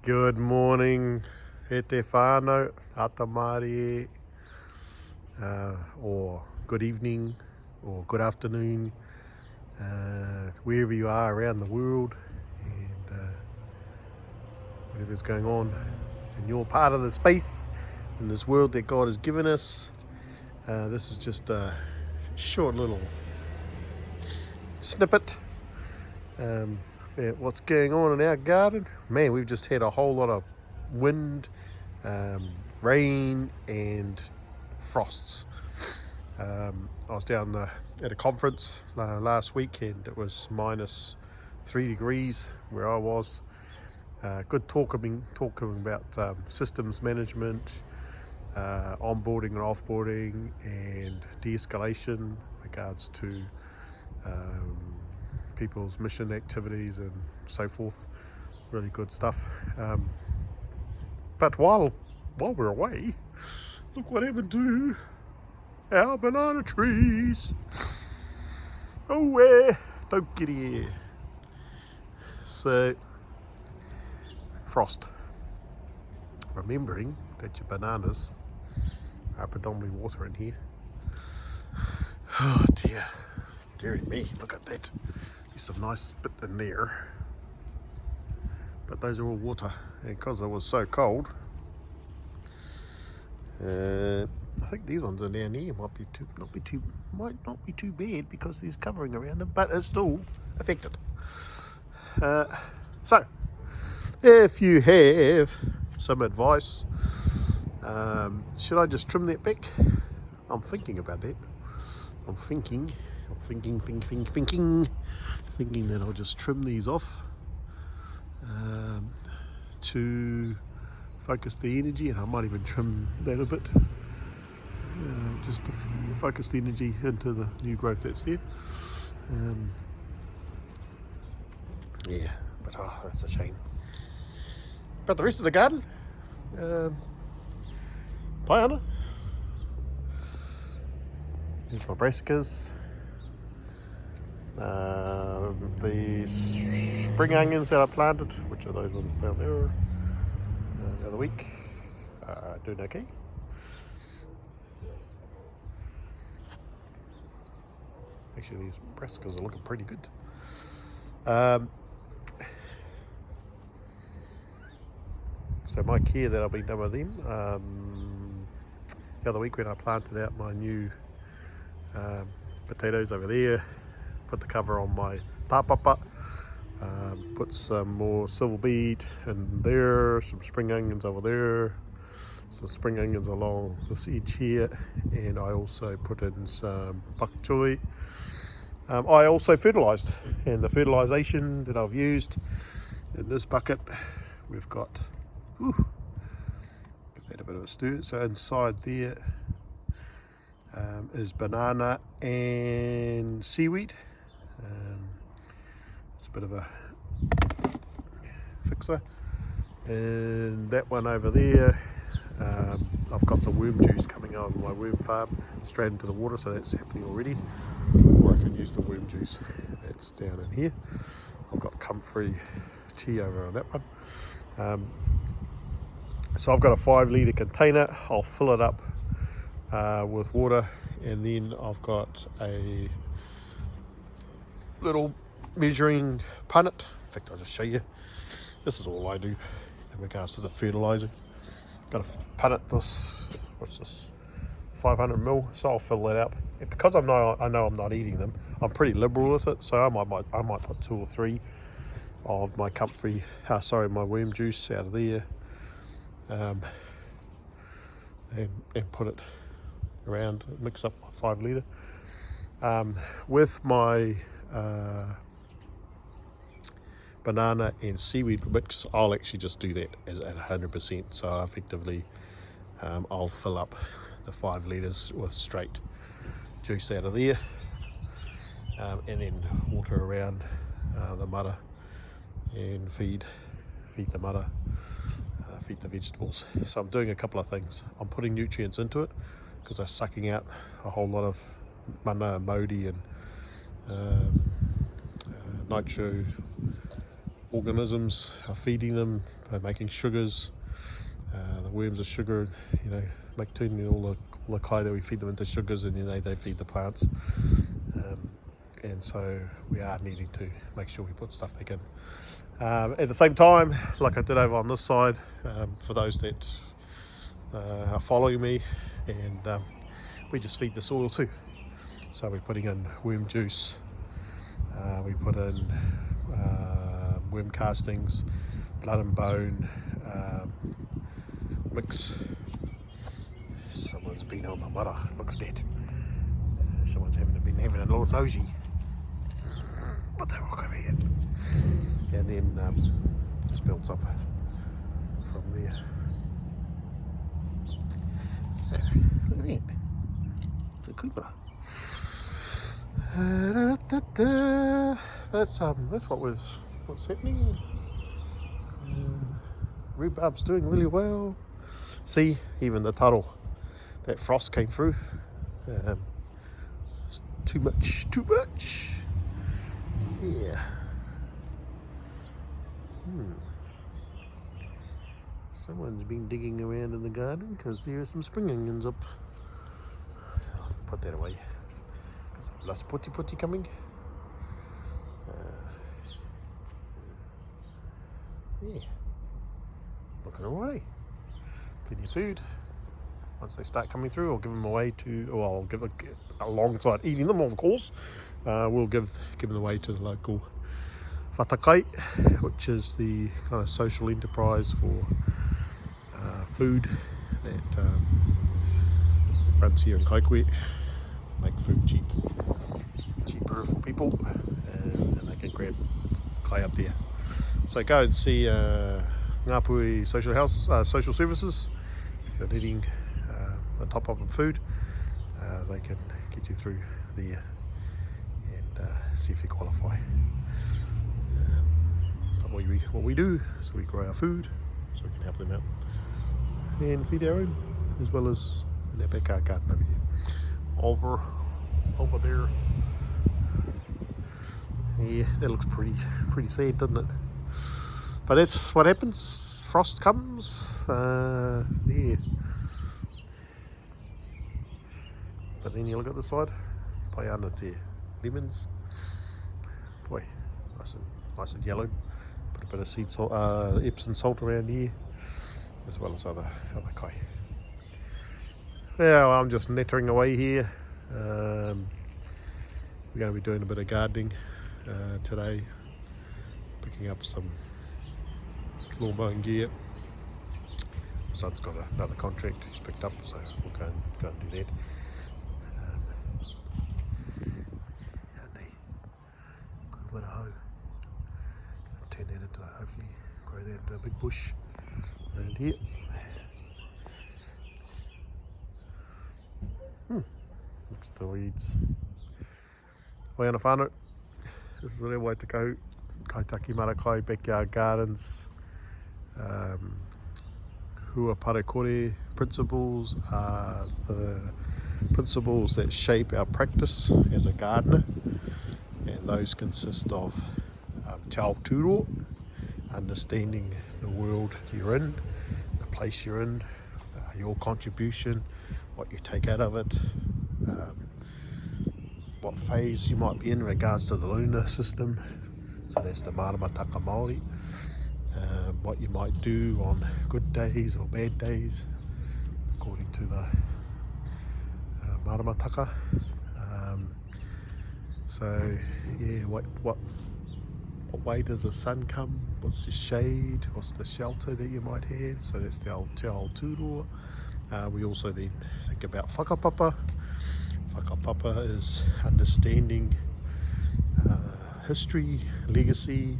Good morning, he te whānau, tata Māori, or good evening, or good afternoon, wherever you are around the world, and whatever's going on in your part of the space, in this world that God has given us. This is just a short little snippet about what's going on in our garden. Man, we've just had a whole lot of wind, rain and frosts. I was down at a conference last week, and it was -3 degrees where I was. Good talking about systems management, onboarding and offboarding, and de-escalation regards to people's mission activities and so forth. Really good stuff. But while we're away, look what happened to our banana trees. Oh, don't get here. So, frost. Remembering that your bananas are predominantly water in here. Oh dear. Dear me, look at that. There's some nice bit in there. But those are all water. And because it was so cold, I think these ones are down here might not be too bad because there's covering around them, but it's still affected. So, if you have some advice, should I just trim that back? I'm thinking about that. I'm thinking that I'll just trim these off to focus the energy, and I might even trim that a bit, just to focus the energy into the new growth that's there. Yeah, but that's a shame. But the rest of the garden, Paiana. Here's my brassicas. The spring onions that I planted, which are those ones down there, the other week, doing okay. Actually, these brassicas are looking pretty good. So my care that I've been done with them, the other week when I planted out my new potatoes over there, put the cover on my tāpapa, put some more silver beet in there, some spring onions over there, some spring onions along this edge here, and I also put in some pak choy. I also fertilised, and the fertilisation that I've used in this bucket, we've got, give that a bit of a stir. So inside there is banana and seaweed. It's a bit of a fixer. And that one over there, I've got the worm juice coming out of my worm farm straight into the water, so that's happening already. Or I can use the worm juice that's down in here. I've got comfrey tea over on that one. So I've got a 5-litre container. I'll fill it up with water, and then I've got a little measuring punnet. In fact, I'll just show you. This is all I do in regards to the fertilising. Got a punnet, this, what's this, 500ml, so I'll fill that up. And because I know I'm not eating them, I'm pretty liberal with it, so I might put 2 or 3 of my my worm juice out of there, and put it around, mix up my 5-litre. With my banana and seaweed mix, I'll actually just do that at 100%. So effectively, I'll fill up the 5 litres with straight juice out of there, and then water around the mudder and feed the mudder, feed the vegetables. So I'm doing a couple of things. I'm putting nutrients into it because they're sucking out a whole lot of mana, modi and nitro, organisms are feeding them, they're making sugars. The worms are sugar, turning all the kai that we feed them into sugars, and then they feed the plants. And so we are needing to make sure we put stuff back in. At the same time, like I did over on this side, for those that are following me, and we just feed the soil too. So we're putting in worm juice, we put in worm castings, blood and bone, mix. Someone's been on my mother, look at that. Someone's been having a little nosy. But they walk over here. And then just builds up from there. Look at that. It's a Cooper. That's what's happening. Rhubarb's doing really well. See, even the tuttle, that frost came through. It's too much. Yeah. Someone's been digging around in the garden because there are some spring onions up. I'll put that away because of less putty coming. Yeah. Looking alright. Plenty of food. Once they start coming through, I'll give them away I'll give alongside eating them, of course. We'll give them away to the local whatakai, which is the kind of social enterprise for food that runs here in Kaikwe. Make food cheaper for people, and they can grab kai up there. So go and see Ngāpui Social Services if you're needing a top-up of food. They can get you through there and see if you qualify. But what we do is we grow our food so we can help them out and feed our own, as well as in our backyard garden over here. Over there. Yeah, that looks pretty sad, doesn't it? But that's what happens. Frost comes. Yeah. But then you look at the side, paiana there, lemons. Boy, nice and yellow. Put a bit of sea salt, Epsom salt around here, as well as other kai. Yeah, well, I'm just nettering away here. We're going to be doing a bit of gardening today, picking up some lawn mowing gear. My son's got another contract he's picked up, so we'll go and do that. Turn that into, hopefully grow that into a big bush around here. Next to weeds. Waiana whānau. This is the way to go. Kaitaki Marakai Backyard Gardens. Hua parakore principles are the principles that shape our practice as a gardener, and those consist of te aoturo, understanding the world you're in, the place you're in, your contribution, what you take out of it, what phase you might be in regards to the lunar system, so that's the maramataka Māori, what you might do on good days or bad days according to the maramataka. So yeah, what way does the sun come? What's the shade? What's the shelter that you might have? So that's the old te aoturo. We also then think about whakapapa. Whakapapa is understanding history, legacy,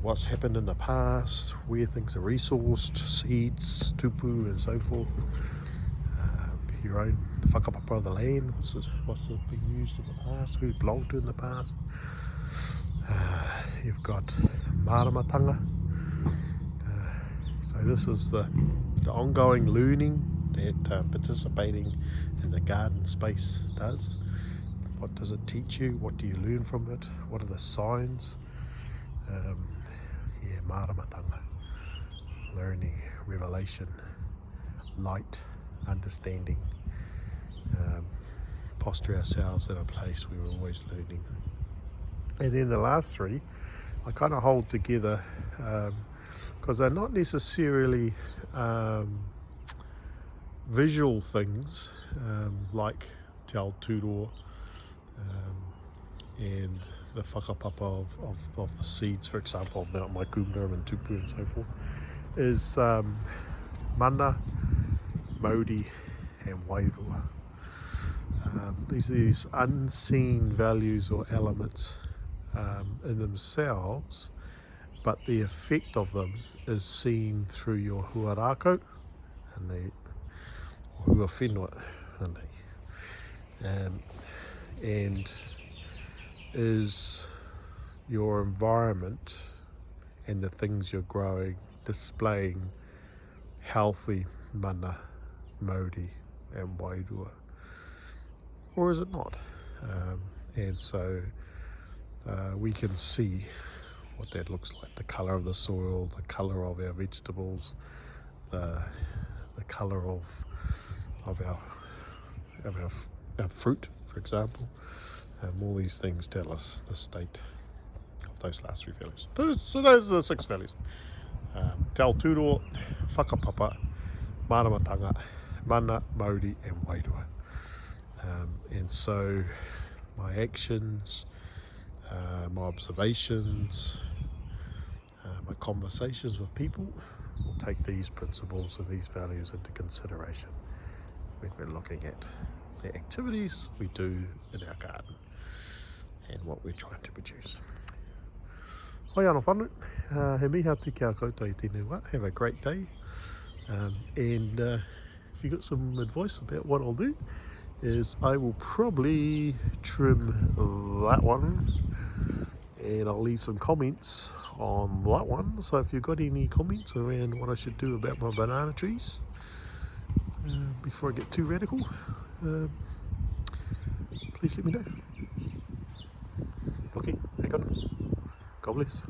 what's happened in the past, where things are resourced, seeds, tupu and so forth. Your own whakapapa of the land, what's been used in the past, who it belonged to in the past. You've got maramatanga. So this is the ongoing learning that participating in the garden space does. What does it teach you? What do you learn from it? What are the signs? Yeah, maramatanga, learning, revelation, light, understanding, posture ourselves in a place we were always learning. And then the last three I kind of hold together because they're not necessarily visual things like te ao tūroa and the whakapapa of the seeds, for example, of my kumara and tupu and so forth, is mana, Māori and wairua. These unseen values or elements in themselves, but the effect of them is seen through your huarako and hua whenua and is your environment and the things you're growing displaying healthy mana, Māori and wairua, or is it not? And so we can see what that looks like, the colour of the soil, the colour of our vegetables, the colour of our fruit, for example. All these things tell us the state of those last three values. So those are the 6 values. Te ao tūroa, whakapapa, maramatanga, mana, Māori and wairua. And so my actions, my observations, my conversations with people will take these principles and these values into consideration when we're looking at the activities we do in our garden and what we're trying to produce. Hoi anō whānau, he miha atu ki a koutou I tēnei wā. Have a great day, and if you got some advice about what I'll do, is I will probably trim that one and I'll leave some comments on that one. So if you've got any comments around what I should do about my banana trees before I get too radical, please let me know. Okay, hang on. God bless.